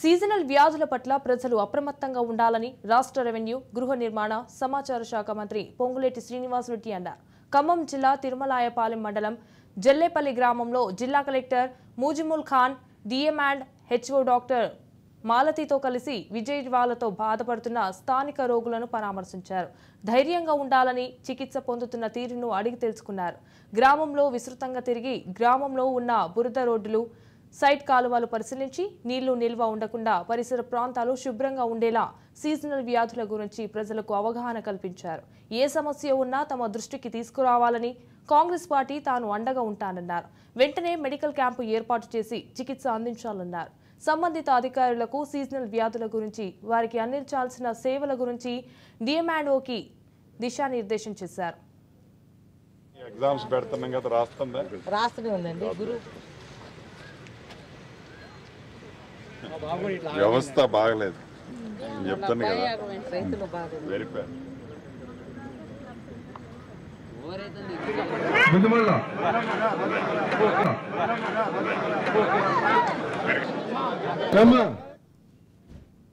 Seasonal వ్యాధుల పట్ల ప్రజలు అప్రమత్తంగా ఉండాలని రాష్ట్ర రెవెన్యూ, గృహ నిర్మాణ, సమాచార శాఖ మంత్రి పొంగులేటి శ్రీనివాసరెడ్డి అన్నారు. ఖమ్మం జిల్లా తిరుమలాయపాలెం మండలం జల్లేపల్లి గ్రామంలో జిల్లా collector Muzimul Khan, DM and HO doctor మాలతితో కలిసి విజయవాడతో బాధపడుతున్న స్థానిక రోగులను పరామర్శించారు. ధైర్యంగా ఉండాలని, చికిత్స పొందుతున్న తీరును అడిగి తెలుసుకున్నారు. గ్రామంలో విస్తృతంగా తిరిగి గ్రామంలో ఉన్న బురద రోడ్డులు, సైడ్ కాలువలు పరిశీలించి నీళ్లు నిల్వ ఉండకుండా పరిసర ప్రాంతాలు శుభ్రంగా ఉండేలా సీజనల్ వ్యాధుల గురించి ప్రజలకు అవగాహన కల్పించారు. ఏ సమస్య ఉన్నా తమ దృష్టికి తీసుకురావాలని, కాంగ్రెస్ పార్టీ తాను అండగా ఉంటానన్నారు. వెంటనే మెడికల్ క్యాంపు ఏర్పాటు చేసి చికిత్స అందించాలన్నారు. సంబంధిత అధికారులకు సీజనల్ వ్యాధుల గురించి, వారికి అందించాల్సిన సేవల గురించి డిఎంఆండ్ఓకి దిశానిర్దేశం చేశారు. వ్యవస్థ బాగలేదు చెప్తాను కదా. వెరీ